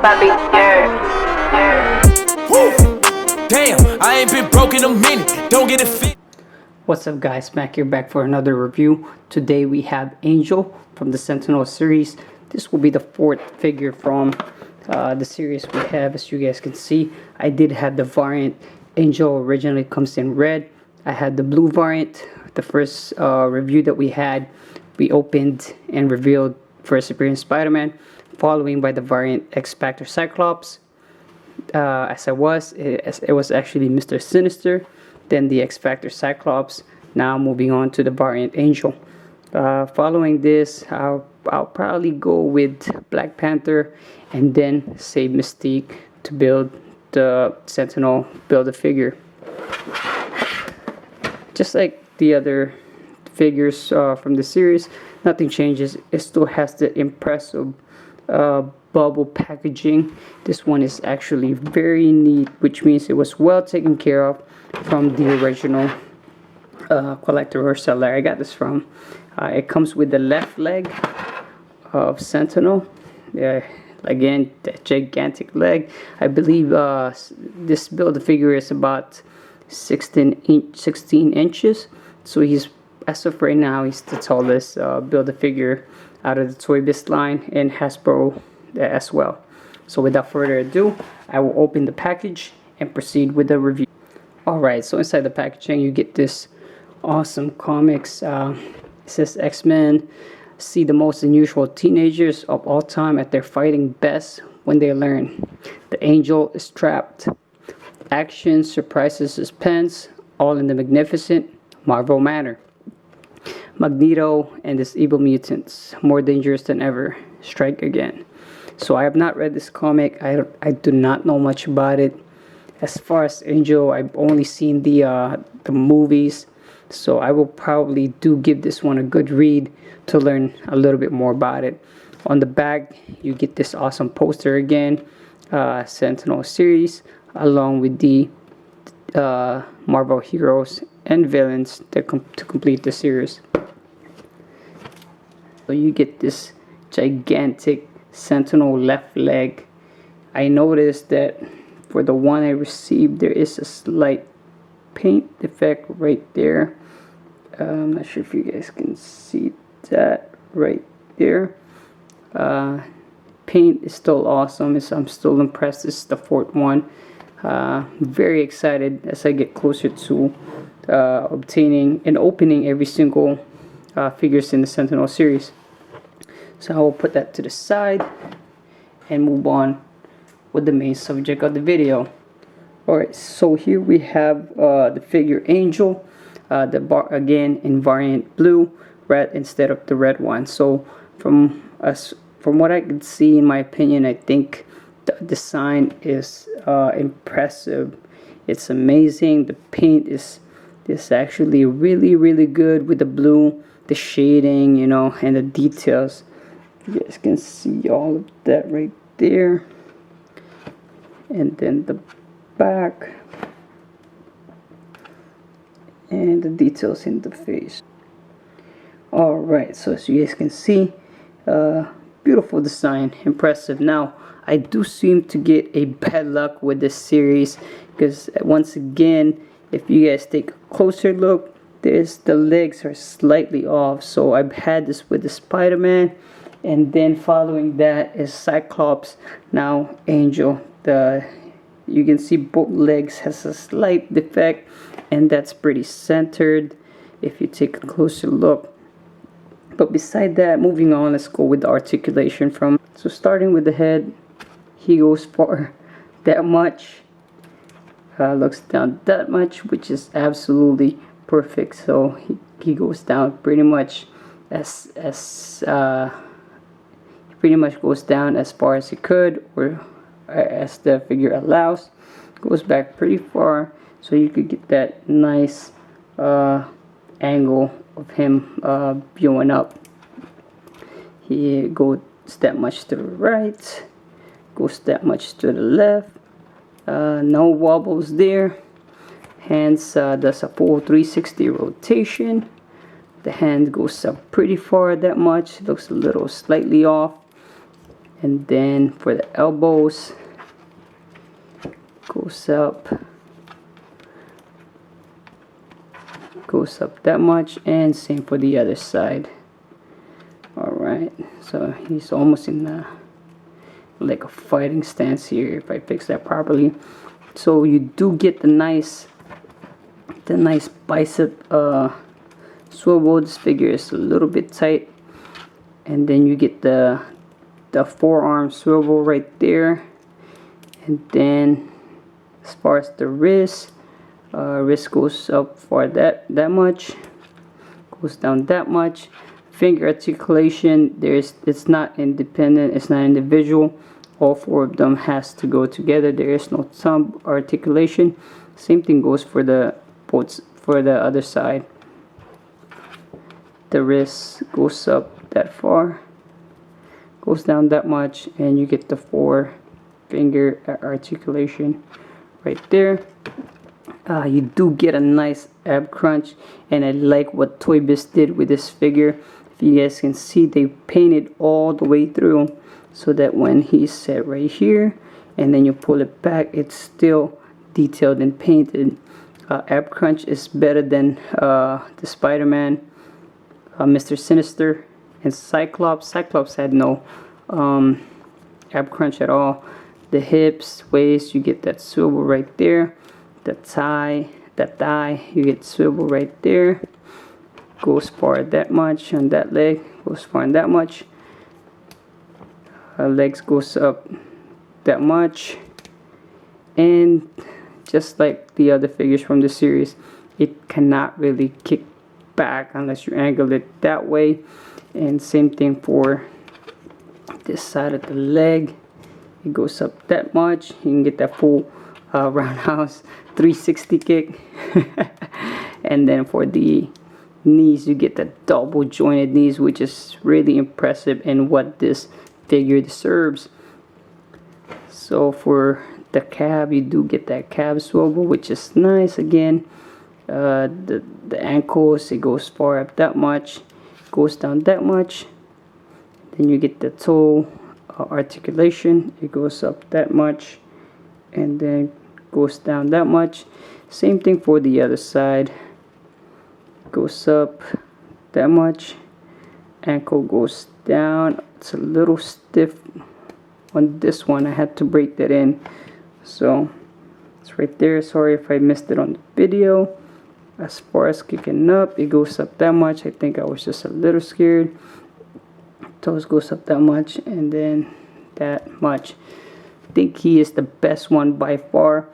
papi, yeah. Damn, I ain't been broke in a minute. Don't get it fit. What's up guys, Mac here back for another review. Today we have Angel from the Sentinel series. This will be the fourth figure from the series we have. As you guys can see, I did have the variant. Angel originally comes in red. I had the blue variant. The first review that we had, we opened and revealed first appearance Spider-Man, following by the variant X-Factor Cyclops. It was actually Mr. Sinister, then the X-Factor Cyclops. Now moving on to the variant Angel. Following this, I'll probably go with Black Panther and then save Mystique to build the Sentinel Build-A-Figure. Just like the other figures from the series, nothing changes. It still has the impressive bubble packaging. This one is actually very neat, which means it was well taken care of from the original collector or seller I got this from. It comes with the left leg of Sentinel. Again, that gigantic leg. I believe this Build-A-Figure is about 16 inches. So he's, as of right now, he's the tallest Build-A-Figure out of the Toybiz line, and Hasbro as well. So without further ado, I will open the package and proceed with the review. Alright, so inside the packaging you get this awesome comics. It says X-Men see the most unusual teenagers of all time at their fighting best when they learn. The Angel is trapped. Action, surprises, suspense, all in the magnificent Marvel manner. Magneto and his evil mutants, more dangerous than ever, strike again. So I have not read this comic. I do not know much about it. As far as Angel, I've only seen the movies. So I will probably give this one a good read to learn a little bit more about it. On the back, you get this awesome poster again, Sentinel series, along with the Marvel heroes and villains to complete the series. So you get this gigantic Sentinel left leg. I noticed that for the one I received, there is a slight paint defect right there. I'm not sure if you guys can see that right there. Paint is still awesome. I'm still impressed. This is the fourth one. Very excited as I get closer to obtaining and opening every single figures in the Sentinel series. So I will put that to the side and move on with the main subject of the video. Alright, so here we have the figure Angel, the bar again in variant blue, red instead of the red one. So from what I can see, in my opinion, I think the design is impressive. It's amazing. The paint is actually really good with the blue, the shading, you know, and the details. You guys can see all of that right there. And then the back and the details in the face. Alright, so as you guys can see, beautiful design, impressive. Now I do seem to get a bad luck with this series, because once again, if you guys take a closer look, the legs are slightly off. So I've had this with the Spider-Man, and then following that is Cyclops, now Angel. You can see both legs has a slight defect, and that's pretty centered if you take a closer look. But beside that, moving on, let's go with the articulation from. So starting with the head, he goes for that much, looks down that much, which is absolutely perfect. So he goes down pretty much pretty much goes down as far as he could, or as the figure allows. Goes back pretty far, so you could get that nice angle of him viewing up. He goes that much to the right, goes that much to the left. No wobbles there. Hands does a full 360 rotation. The hand goes up pretty far, that much. Looks a little slightly off. And then for the elbows, goes up that much, and same for the other side. Alright, so he's almost in like a fighting stance here if I fix that properly. So you do get the nice bicep swivel. This figure is a little bit tight, and then you get the forearm swivel right there. And then as far as the wrist goes up for that much, goes down that much. Finger articulation, it's not independent, it's not individual. All four of them has to go together. There is no thumb articulation. Same thing goes for the other side. The wrist goes up that far, goes down that much, and you get the 4-finger articulation right there. You do get a nice ab crunch, and I like what Toybiz did with this figure. If you guys can see, they painted all the way through, so that when he's set right here and then you pull it back, it's still detailed and painted. Ab crunch is better than the Spider-Man, Mr. Sinister, and Cyclops. Cyclops had no ab crunch at all. The hips, waist, you get that swivel right there. The thigh, you get swivel right there. Goes far that much on that leg, goes far that much. Legs goes up that much, and just like the other figures from the series, it cannot really kick back unless you angle it that way. And same thing for this side of the leg, it goes up that much. You can get that full roundhouse 360 kick. And then for the knees, you get the double jointed knees, which is really impressive and what this figure deserves. So for the calf, you do get that calf swivel, which is nice. Again, the ankles, it goes far up that much, goes down that much. Then you get the toe articulation, it goes up that much, and then goes down that much. Same thing for the other side, goes up that much, ankle goes down. It's a little stiff on this one, I had to break that in, so it's right there. Sorry if I missed it on the video. As far as kicking up, it goes up that much. I think I was just a little scared. Toes goes up that much, and then that much. I think he is the best one by far.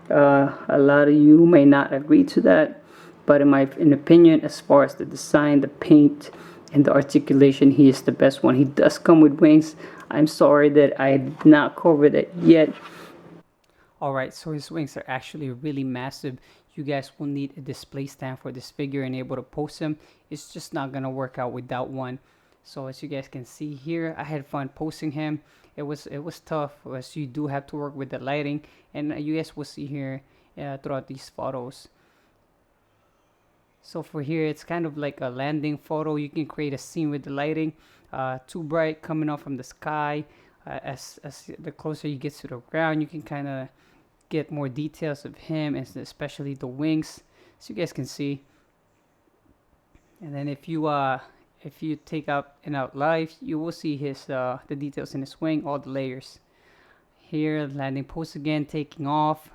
A lot of you may not agree to that, but in my opinion, as far as the design, the paint, and the articulation, he is the best one. He does come with wings. I'm sorry that I did not cover that yet. Alright, so his wings are actually really massive. You guys will need a display stand for this figure and able to post him. It's just not gonna work out without one. So as you guys can see here, I had fun posting him. It was tough, as you do have to work with the lighting, and you guys will see here throughout these photos. So for here, it's kind of like a landing photo. You can create a scene with the lighting, too bright coming up from the sky. As the closer you get to the ground, you can kind of get more details of him, and especially the wings, so you guys can see. And then if you take out and out live, you will see his the details in his wing, all the layers. Here, landing pose again, taking off,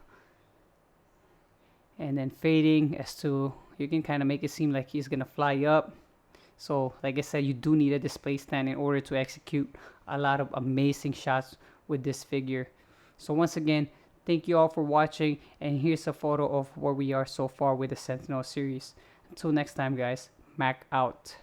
and then fading as to, you can kind of make it seem like he's gonna fly up. So like I said, you do need a display stand in order to execute a lot of amazing shots with this figure. So once again, thank you all for watching, and here's a photo of where we are so far with the Sentinel series. Until next time guys, Mac out.